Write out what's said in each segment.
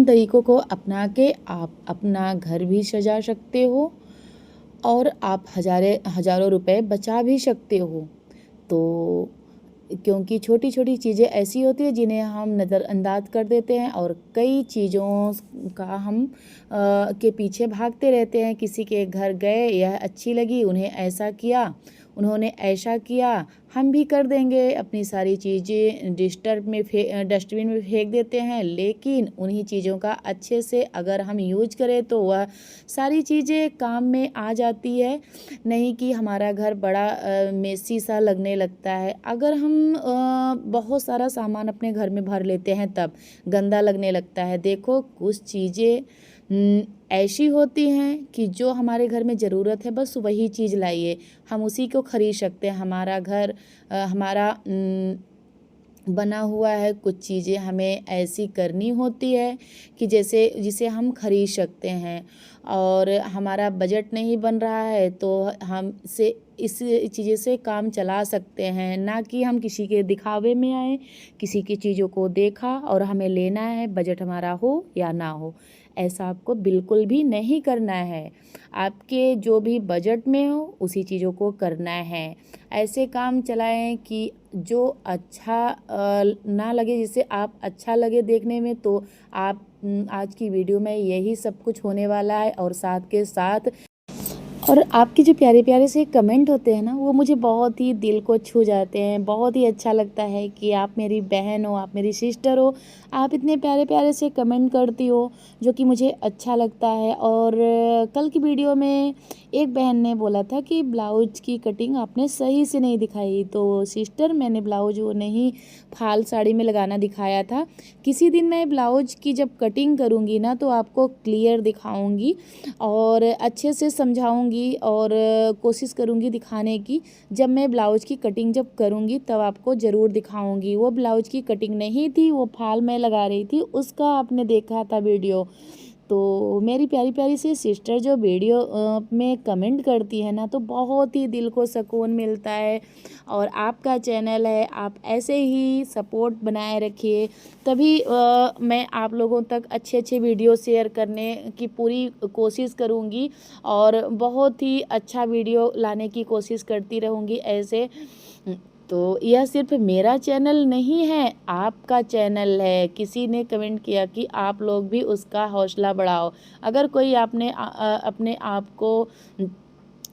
तरीकों को अपना के आप अपना घर भी सजा सकते हो और आप हज़ारों रुपए बचा भी सकते हो। तो क्योंकि छोटी-छोटी चीज़ें ऐसी होती हैं जिन्हें हम नज़रअंदाज कर देते हैं और कई चीज़ों का हम के पीछे भागते रहते हैं। किसी के घर गए, यह अच्छी लगी, उन्हें ऐसा किया, उन्होंने ऐसा किया, हम भी कर देंगे। अपनी सारी चीज़ें डस्टबिन में फेंक देते हैं, लेकिन उन्हीं चीज़ों का अच्छे से अगर हम यूज करें तो वह सारी चीज़ें काम में आ जाती है। नहीं कि हमारा घर बड़ा मेसी सा लगने लगता है। अगर हम बहुत सारा सामान अपने घर में भर लेते हैं तब गंदा लगने लगता है। देखो कुछ चीज़ें ऐसी होती हैं कि जो हमारे घर में ज़रूरत है बस वही चीज़ लाइए, हम उसी को खरीद सकते हैं। हमारा घर हमारा बना हुआ है, कुछ चीज़ें हमें ऐसी करनी होती है कि जैसे जिसे हम खरीद सकते हैं और हमारा बजट नहीं बन रहा है तो हम से इस चीज़ें से काम चला सकते हैं। ना कि हम किसी के दिखावे में आए, किसी की चीज़ों को देखा और हमें लेना है, बजट हमारा हो या ना हो। ऐसा आपको बिल्कुल भी नहीं करना है। आपके जो भी बजट में हो उसी चीज़ों को करना है। ऐसे काम चलाएँ कि जो अच्छा ना लगे, जिससे आप अच्छा लगे देखने में। तो आप आज की वीडियो में यही सब कुछ होने वाला है और साथ के साथ और आपके जो प्यारे-प्यारे से कमेंट होते हैं ना, वो मुझे बहुत ही दिल को छू जाते हैं। बहुत ही अच्छा लगता है कि आप मेरी बहन हो, आप मेरी सिस्टर हो, आप इतने प्यारे-प्यारे से कमेंट करती हो, जो कि मुझे अच्छा लगता है। और कल की वीडियो में एक बहन ने बोला था कि ब्लाउज की कटिंग आपने सही से नहीं दिखाई। तो सिस्टर, मैंने ब्लाउज वो नहीं फाल साड़ी में लगाना दिखाया था। किसी दिन मैं ब्लाउज की जब कटिंग करूँगी ना तो आपको क्लियर दिखाऊँगी और अच्छे से समझाऊँगी और कोशिश करूँगी दिखाने की। जब मैं ब्लाउज की कटिंग जब करूँगी तब आपको ज़रूर दिखाऊँगी। वो ब्लाउज की कटिंग नहीं थी, वो फाल मैं लगा रही थी, उसका आपने देखा था वीडियो। तो मेरी प्यारी-प्यारी सी सिस्टर जो वीडियो में कमेंट करती है ना, तो बहुत ही दिल को सुकून मिलता है। और आपका चैनल है, आप ऐसे ही सपोर्ट बनाए रखिए, तभी मैं आप लोगों तक अच्छे-अच्छे वीडियो शेयर करने की पूरी कोशिश करूँगी और बहुत ही अच्छा वीडियो लाने की कोशिश करती रहूँगी ऐसे। तो यह सिर्फ मेरा चैनल नहीं है, आपका चैनल है। किसी ने कमेंट किया कि आप लोग भी उसका हौसला बढ़ाओ। अगर कोई अपने आप को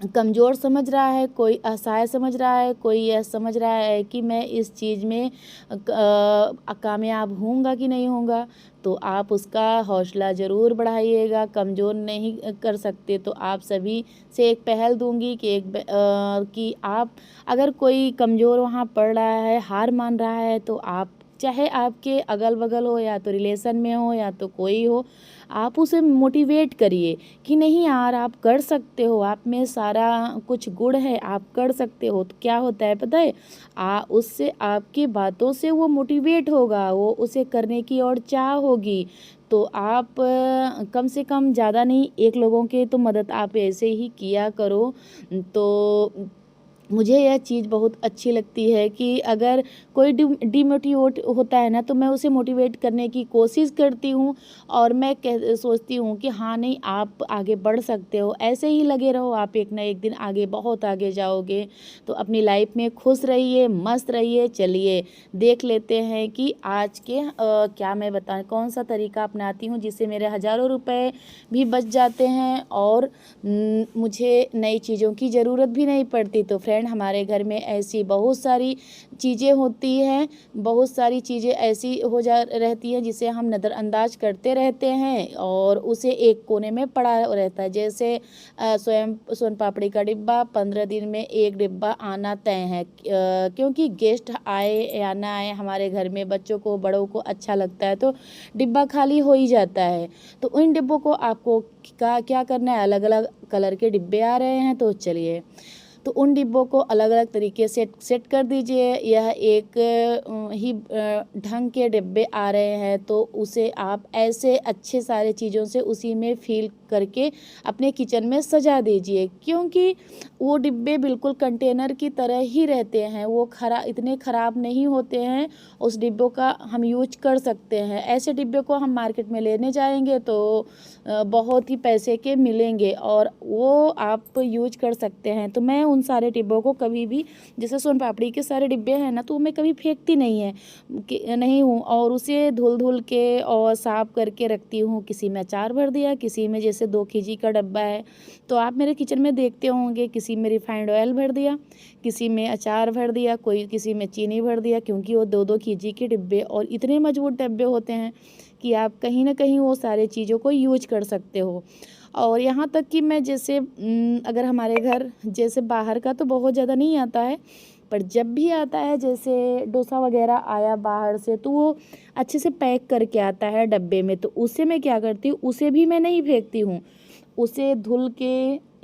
कमज़ोर समझ रहा है, कोई असहाय समझ रहा है, कोई यह समझ रहा है कि मैं इस चीज़ में कामयाब होऊंगा कि नहीं होऊंगा, तो आप उसका हौसला ज़रूर बढ़ाइएगा। कमज़ोर नहीं कर सकते तो आप सभी से एक पहल दूंगी कि आप अगर कोई कमज़ोर वहाँ पड़ रहा है, हार मान रहा है, तो आप चाहे आपके अगल-बगल हो या तो रिलेशन में हो या तो कोई हो, आप उसे मोटिवेट करिए कि नहीं यार आप कर सकते हो, आप में सारा कुछ गुण है, आप कर सकते हो। तो क्या होता है पता है, उससे आपकी बातों से वो मोटिवेट होगा, वो उसे करने की और चाह होगी। तो आप कम से कम ज़्यादा नहीं, एक लोगों के तो मदद आप ऐसे ही किया करो। तो मुझे यह चीज़ बहुत अच्छी लगती है कि अगर कोई डिमोटिवेट होता है ना, तो मैं उसे मोटिवेट करने की कोशिश करती हूँ और मैं सोचती हूँ कि हाँ नहीं, आप आगे बढ़ सकते हो, ऐसे ही लगे रहो, आप एक ना एक दिन आगे, बहुत आगे जाओगे। तो अपनी लाइफ में खुश रहिए, मस्त रहिए। चलिए देख लेते हैं कि आज के क्या मैं बताऊँ कौन सा तरीका अपनाती हूँ जिससे मेरे हज़ारों रुपए भी बच जाते हैं और मुझे नई चीज़ों की ज़रूरत भी नहीं पड़ती। तो फ्रेंड, हमारे घर में ऐसी बहुत सारी चीज़ें होती हैं, बहुत सारी चीज़ें ऐसी रहती हैं जिसे हम नज़रअंदाज करते रहते हैं और उसे एक कोने में पड़ा रहता है। जैसे सोन पापड़ी का डिब्बा 15 दिन में एक डिब्बा आना तय है, क्योंकि गेस्ट आए या ना आए, हमारे घर में बच्चों को बड़ों को अच्छा लगता है तो डिब्बा खाली हो ही जाता है। तो उन डिब्बों को आपको क्या करना है, अलग अलग कलर के डिब्बे आ रहे हैं, तो चलिए तो उन डिब्बों को अलग अलग तरीके से सेट कर दीजिए। यह एक ही ढंग के डिब्बे आ रहे हैं तो उसे आप ऐसे अच्छे सारे चीज़ों से उसी में फिल करके अपने किचन में सजा दीजिए, क्योंकि वो डिब्बे बिल्कुल कंटेनर की तरह ही रहते हैं, वो इतने ख़राब नहीं होते हैं। उस डिब्बों का हम यूज कर सकते हैं। ऐसे डिब्बे को हम मार्केट में लेने जाएंगे तो बहुत ही पैसे के मिलेंगे और वो आप यूज कर सकते हैं। तो मैं उन सारे डिब्बों को कभी भी, जैसे सोन पापड़ी के सारे डिब्बे हैं ना, तो मैं कभी फेंकती नहीं हूँ और उसे धुल के और साफ करके रखती हूँ। किसी में अचार भर दिया, किसी में जैसे 2 केजी का डब्बा है तो आप मेरे किचन में देखते होंगे, किसी में रिफाइंड ऑयल भर दिया, किसी में अचार भर दिया, कोई किसी में चीनी भर दिया, क्योंकि वो 2-2 केजी के डिब्बे और इतने मजबूत डब्बे होते हैं कि आप कहीं ना कहीं वो सारे चीज़ों को यूज कर सकते हो। और यहाँ तक कि मैं जैसे अगर हमारे घर जैसे बाहर का तो बहुत ज़्यादा नहीं आता है, पर जब भी आता है जैसे डोसा वगैरह आया बाहर से तो वो अच्छे से पैक करके आता है डब्बे में, तो उसे मैं क्या करती हूँ, उसे भी मैं नहीं फेंकती हूँ, उसे धुल के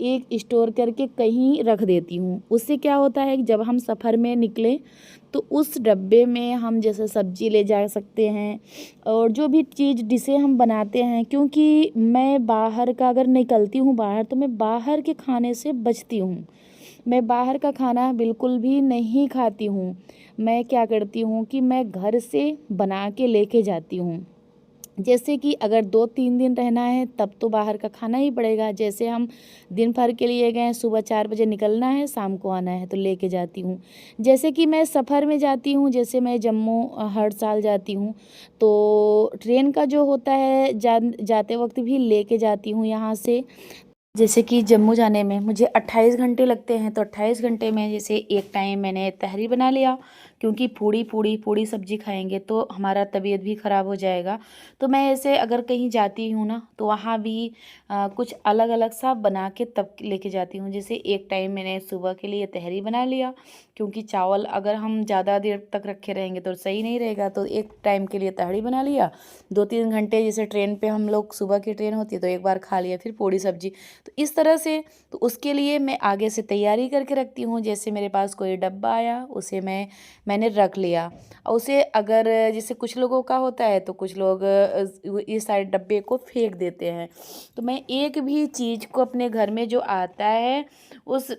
एक स्टोर करके कहीं रख देती हूँ। उससे क्या होता है कि जब हम सफ़र में निकलें तो उस डब्बे में हम जैसे सब्जी ले जा सकते हैं और जो भी चीज़ डिशें हम बनाते हैं, क्योंकि मैं बाहर का अगर निकलती हूँ बाहर तो मैं बाहर के खाने से बचती हूँ। मैं बाहर का खाना बिल्कुल भी नहीं खाती हूँ। मैं क्या करती हूँ कि मैं घर से बना के लेके जाती हूँ। जैसे कि अगर 2-3 दिन रहना है तब तो बाहर का खाना ही पड़ेगा। जैसे हम दिन भर के लिए गए, सुबह 4 बजे निकलना है, शाम को आना है तो लेके जाती हूँ। जैसे कि मैं सफ़र में जाती हूँ, जैसे मैं जम्मू हर साल जाती हूँ तो ट्रेन का जो होता है जाते वक्त भी लेके जाती हूँ यहाँ से। जैसे कि जम्मू जाने में मुझे 28 घंटे लगते हैं, तो 28 घंटे में जैसे एक टाइम मैंने तहरी बना लिया, क्योंकि पूड़ी सब्जी खाएंगे तो हमारा तबीयत भी ख़राब हो जाएगा। तो मैं ऐसे अगर कहीं जाती हूँ ना तो वहाँ भी कुछ अलग अलग सा बना के तब लेके जाती हूँ। जैसे एक टाइम मैंने सुबह के लिए तहरी बना लिया, क्योंकि चावल अगर हम ज़्यादा देर तक रखे रहेंगे तो सही नहीं रहेगा, तो एक टाइम के लिए तहरी बना लिया। 2-3 घंटे जैसे ट्रेन पे हम लोग, सुबह की ट्रेन होती है तो एक बार खा लिया, फिर पूड़ी सब्जी, तो इस तरह से। तो उसके लिए मैं आगे से तैयारी करके रखती हूँ। जैसे मेरे पास कोई डब्बा आया उसे मैंने रख लिया, और उसे अगर जैसे कुछ लोगों का होता है तो कुछ लोग इस सारे डब्बे को फेंक देते हैं। तो मैं एक भी चीज़ को अपने घर में जो आता है उस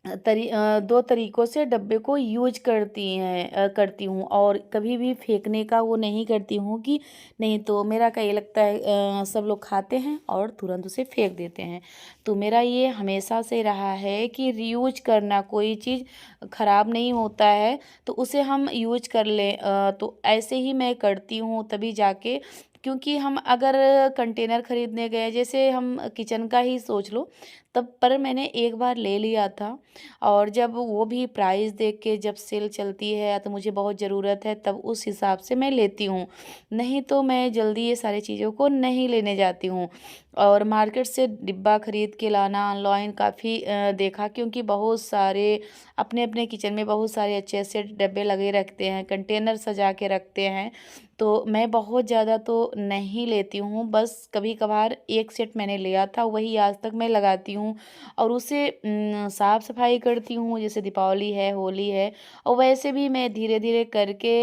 2 तरीक़ों से डब्बे को यूज करती हूँ, और कभी भी फेंकने का वो नहीं करती हूँ कि नहीं, तो मेरा क्या ये लगता है सब लोग खाते हैं और तुरंत उसे फेंक देते हैं। तो मेरा ये हमेशा से रहा है कि रीयूज करना, कोई चीज़ ख़राब नहीं होता है तो उसे हम यूज कर लें। तो ऐसे ही मैं करती हूँ तभी जाके, क्योंकि हम अगर कंटेनर ख़रीदने गए, जैसे हम किचन का ही सोच लो, तब पर मैंने एक बार ले लिया था, और जब वो भी प्राइस देख के, जब सेल चलती है या तो मुझे बहुत ज़रूरत है तब उस हिसाब से मैं लेती हूँ, नहीं तो मैं जल्दी ये सारी चीज़ों को नहीं लेने जाती हूँ। और मार्केट से डिब्बा ख़रीद के लाना ऑनलाइन काफ़ी देखा, क्योंकि बहुत सारे अपने अपने किचन में बहुत सारे अच्छे अच्छे डब्बे लगे रखते हैं, कंटेनर सजा के रखते हैं। तो मैं बहुत ज़्यादा तो नहीं लेती हूँ, बस कभी कभार एक सेट मैंने लिया था, वही आज तक मैं लगाती हूँ और उसे साफ़ सफाई करती हूँ। जैसे दीपावली है, होली है, और वैसे भी मैं धीरे धीरे करके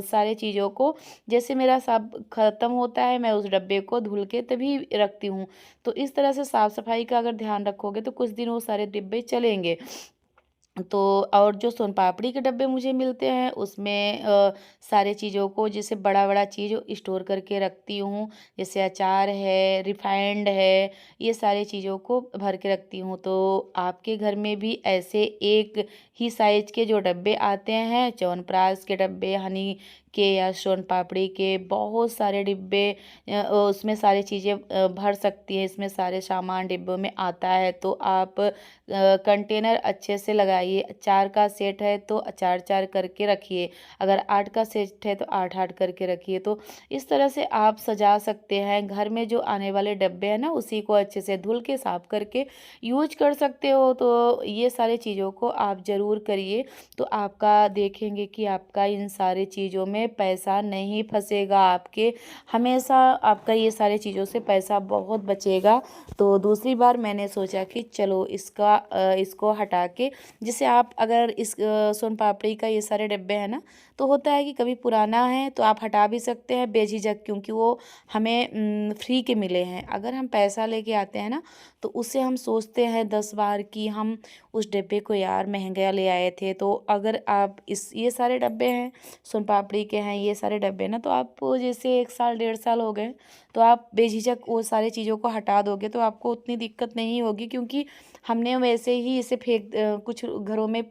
सारे चीज़ों को, जैसे मेरा सब ख़त्म होता है मैं उस डब्बे को धुल के तभी रखती हूँ। तो इस तरह से साफ़ सफाई का अगर ध्यान रखोगे तो कुछ दिन वो सारे डिब्बे चलेंगे। तो और जो सोन पापड़ी के डब्बे मुझे मिलते हैं उसमें सारे चीज़ों को, जैसे बड़ा बड़ा चीज़ स्टोर करके रखती हूँ, जैसे अचार है, रिफाइंड है, ये सारी चीज़ों को भर के रखती हूँ। तो आपके घर में भी ऐसे एक ही साइज के जो डब्बे आते हैं, च्यवनप्राश के डब्बे, हनी के या सोन पापड़ी के, बहुत सारे डिब्बे, उसमें सारी चीज़ें भर सकती हैं, इसमें सारे सामान डिब्बों में आता है। तो आप कंटेनर अच्छे से लगाइए। अचार का सेट है तो अचार चार करके रखिए, अगर 8 का सेट है तो 8-8 करके रखिए। तो इस तरह से आप सजा सकते हैं। घर में जो आने वाले डब्बे हैं ना, उसी को अच्छे से धुल के साफ करके यूज कर सकते हो। तो ये सारी चीज़ों को आप ज़रूर करिए, तो आपका देखेंगे कि आपका इन सारी चीज़ों में में पैसा नहीं फंसेगा आपके, हमेशा आपका ये सारी चीज़ों से पैसा बहुत बचेगा। तो दूसरी बार मैंने सोचा कि चलो इसको हटा के, जैसे आप अगर सोन पापड़ी का ये सारे डिब्बे हैं ना, तो होता है कि कभी पुराना है तो आप हटा भी सकते हैं बेझिझक, क्योंकि वो हमें फ्री के मिले हैं। अगर हम पैसा लेके आते हैं ना, तो उससे हम सोचते हैं 10 बार कि हम उस डिब्बे को यार महंगा ले आए थे। तो अगर आप ये सारे डब्बे हैं, सोन पापड़ी के हैं ये सारे डब्बे ना, तो आप जैसे 1 साल 1.5 साल हो गए, तो आप बेझिझक वो सारी चीज़ों को हटा दोगे तो आपको उतनी दिक्कत नहीं होगी, क्योंकि हमने वैसे ही इसे कुछ घरों में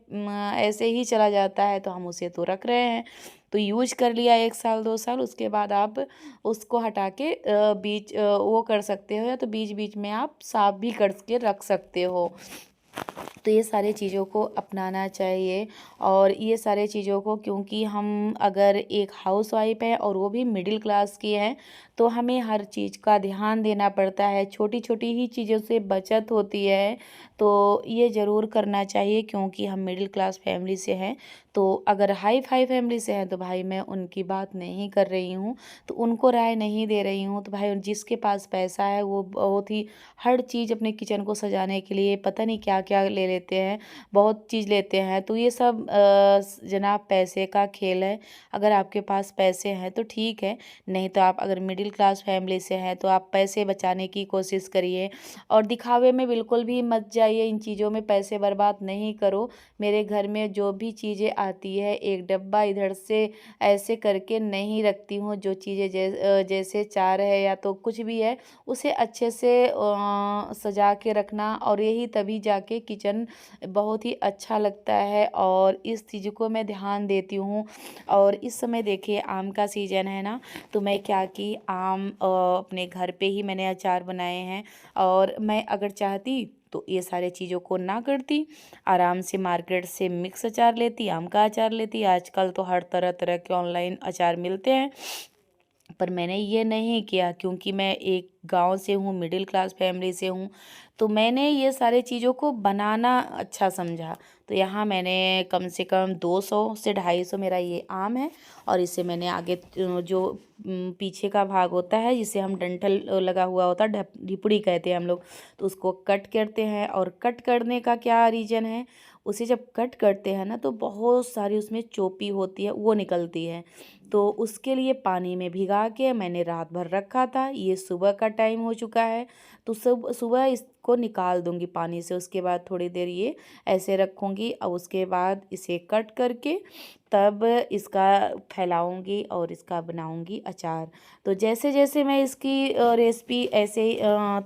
ऐसे ही चला जाता है, तो हम उसे तो रख रहे हैं। तो यूज़ कर लिया 1 साल 2 साल, उसके बाद आप उसको हटा के वो कर सकते हो, या तो बीच-बीच में आप साफ़ भी करके रख सकते हो। तो ये सारी चीज़ों को अपनाना चाहिए, और ये सारे चीज़ों को, क्योंकि हम अगर एक हाउसवाइफ है और वो भी मिडिल क्लास की है, तो हमें हर चीज़ का ध्यान देना पड़ता है, छोटी-छोटी ही चीज़ों से बचत होती है। तो ये ज़रूर करना चाहिए, क्योंकि हम मिडिल क्लास फैमिली से हैं। तो अगर हाई-फाई फैमिली से हैं तो भाई मैं उनकी बात नहीं कर रही हूँ, तो उनको राय नहीं दे रही हूँ। तो भाई जिसके पास पैसा है वो बहुत ही हर चीज़ अपने किचन को सजाने के लिए पता नहीं क्या-क्या ले लेते हैं, बहुत चीज़ लेते हैं। तो ये सब जनाब पैसे का खेल है। अगर आपके पास पैसे हैं तो ठीक है, नहीं तो आप अगर मिडिल क्लास फैमिली से हैं तो आप पैसे बचाने की कोशिश करिए, और दिखावे में बिल्कुल भी मत जाइए, इन चीज़ों में पैसे बर्बाद नहीं करो। मेरे घर में जो भी चीज़ें आती है, एक डब्बा इधर से ऐसे करके नहीं रखती हूँ। जो चीज़ें जैसे चार है या तो कुछ भी है, उसे अच्छे से सजा के रखना, और यही तभी जाके किचन बहुत ही अच्छा लगता है, और इस चीज़ को मैं ध्यान देती हूँ। और इस समय देखिए आम का सीज़न है ना, तो मैं क्या की आम अपने घर पे ही मैंने अचार बनाए हैं, और मैं अगर चाहती तो ये सारे चीज़ों को ना करती, आराम से मार्केट से मिक्स अचार लेती, आम का अचार लेती। आजकल तो हर तरह-तरह के ऑनलाइन अचार मिलते हैं, पर मैंने ये नहीं किया, क्योंकि मैं एक गांव से हूँ, मिडिल क्लास फैमिली से हूँ, तो मैंने ये सारे चीज़ों को बनाना अच्छा समझा। तो यहाँ मैंने कम से कम 200 से 250 मेरा ये आम है, और इसे मैंने आगे जो पीछे का भाग होता है जिसे हम डंठल लगा हुआ होता है, ढिपड़ी कहते हैं हम लोग, तो उसको कट करते हैं। और कट करने का क्या रीज़न है, उसे जब कट करते हैं ना, तो बहुत सारी उसमें चोपी होती है, वो निकलती है। तो उसके लिए पानी में भिगा के मैंने रात भर रखा था। ये सुबह का टाइम हो चुका है, तो सुबह इसको निकाल दूंगी पानी से। उसके बाद थोड़ी देर ये ऐसे रखूंगी, और उसके बाद इसे कट करके तब इसका फैलाऊंगी और इसका बनाऊंगी अचार। तो जैसे जैसे मैं इसकी रेसिपी ऐसे ही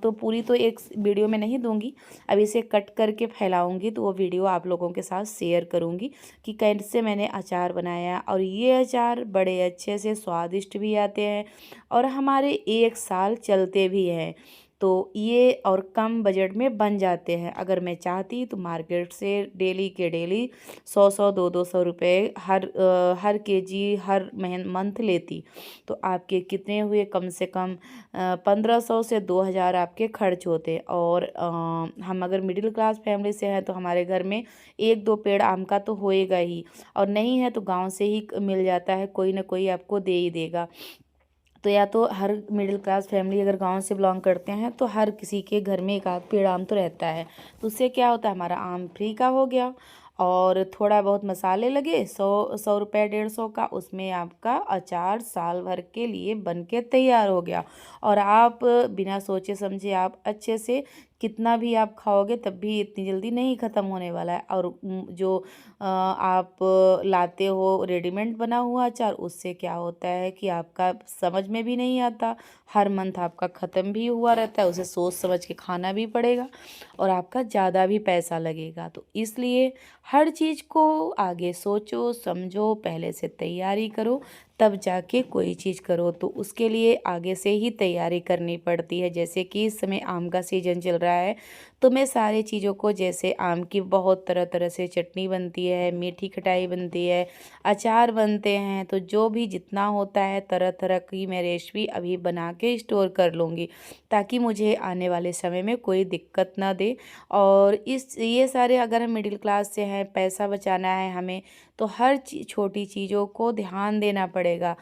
तो पूरी तो एक वीडियो में नहीं दूंगी, अब इसे कट करके फैलाऊंगी, तो वो वीडियो आप लोगों के साथ शेयर करूंगी कि कैसे मैंने अचार बनाया। और ये अचार बड़े अच्छे से स्वादिष्ट भी आते हैं, और हमारे 1 साल चलते भी हैं। तो ये और कम बजट में बन जाते हैं। अगर मैं चाहती तो मार्केट से डेली के डेली 100-100 200-200 रुपये हर केजी हर मंथ लेती, तो आपके कितने हुए, कम से कम 1500 से 2000 आपके खर्च होते। और हम अगर मिडिल क्लास फैमिली से हैं तो हमारे घर में 1-2 पेड़ आम का तो होएगा ही, और नहीं है तो गांव से ही मिल जाता है, कोई ना कोई आपको दे ही देगा। तो या तो हर मिडिल क्लास फैमिली अगर गांव से बिलोंग करते हैं तो हर किसी के घर में एक आध पेड़ आम तो रहता है। तो उससे क्या होता है, हमारा आम फ्री का हो गया, और थोड़ा बहुत मसाले लगे, 100 रुपये 150 का, उसमें आपका अचार साल भर के लिए बन के तैयार हो गया। और आप बिना सोचे समझे आप अच्छे से कितना भी आप खाओगे तब भी इतनी जल्दी नहीं ख़त्म होने वाला है। और जो आप लाते हो रेडीमेड बना हुआ अचार, उससे क्या होता है कि आपका समझ में भी नहीं आता, हर मंथ आपका ख़त्म भी हुआ रहता है, उसे सोच समझ के खाना भी पड़ेगा, और आपका ज़्यादा भी पैसा लगेगा। तो इसलिए हर चीज़ को आगे सोचो समझो, पहले से तैयारी करो, तब जाके कोई चीज़ करो। तो उसके लिए आगे से ही तैयारी करनी पड़ती है। जैसे कि इस समय आम का सीज़न चल रहा रहा है। तो मैं सारी चीज़ों को, जैसे आम की बहुत तरह तरह से चटनी बनती है, मीठी खटाई बनती है, अचार बनते हैं, तो जो भी जितना होता है तरह तरह की मैं रेसिपी अभी बना के स्टोर कर लूँगी, ताकि मुझे आने वाले समय में कोई दिक्कत ना दे। और ये सारे, अगर हम मिडिल क्लास से हैं, पैसा बचाना है हमें, तो हर छोटी चीज़ों को ध्यान देना पड़ेगा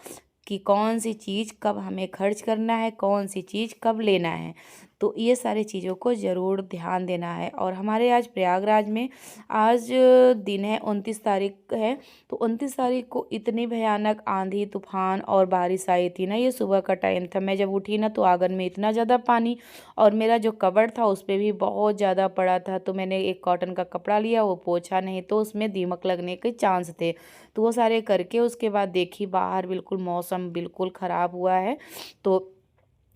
कि कौन सी चीज़ कब हमें खर्च करना है, कौन सी चीज़ कब लेना है। तो ये सारी चीज़ों को ज़रूर ध्यान देना है। और हमारे आज प्रयागराज में आज दिन है 29 तारीख है, तो 29 तारीख को इतनी भयानक आंधी तूफान और बारिश आई थी ना, ये सुबह का टाइम था। मैं जब उठी ना, तो आंगन में इतना ज़्यादा पानी, और मेरा जो कबर्ड था उस पर भी बहुत ज़्यादा पड़ा था। तो मैंने एक कॉटन का कपड़ा लिया, वो पोंछा, नहीं तो उसमें दीमक लगने के चांस थे। तो वो सारे करके उसके बाद देखी बाहर बिल्कुल मौसम बिल्कुल ख़राब हुआ है। तो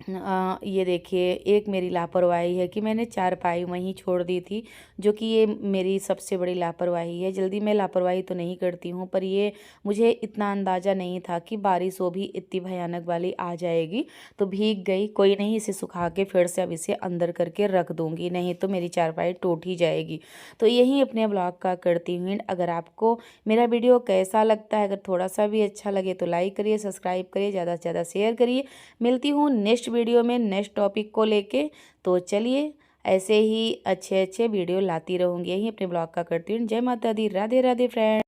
ये देखिए, एक मेरी लापरवाही है कि मैंने चारपाई वहीं छोड़ दी थी, जो कि ये मेरी सबसे बड़ी लापरवाही है। जल्दी मैं लापरवाही तो नहीं करती हूँ, पर ये मुझे इतना अंदाज़ा नहीं था कि बारिश वो भी इतनी भयानक वाली आ जाएगी। तो भीग गई, कोई नहीं, इसे सुखा के फिर से अब इसे अंदर करके रख दूँगी, नहीं तो मेरी चारपाई टूट ही जाएगी। तो यही अपने ब्लॉग का करती हूँ। अगर आपको मेरा वीडियो कैसा लगता है, अगर थोड़ा सा भी अच्छा लगे तो लाइक करिए, सब्सक्राइब करिए, ज़्यादा से ज़्यादा शेयर करिए। मिलती हूँ नेक्स्ट वीडियो में नेक्स्ट टॉपिक को लेके। तो चलिए, ऐसे ही अच्छे अच्छे वीडियो लाती रहूँगी। यही अपने ब्लॉग का करती हूँ। जय माता दी, राधे राधे फ्रेंड।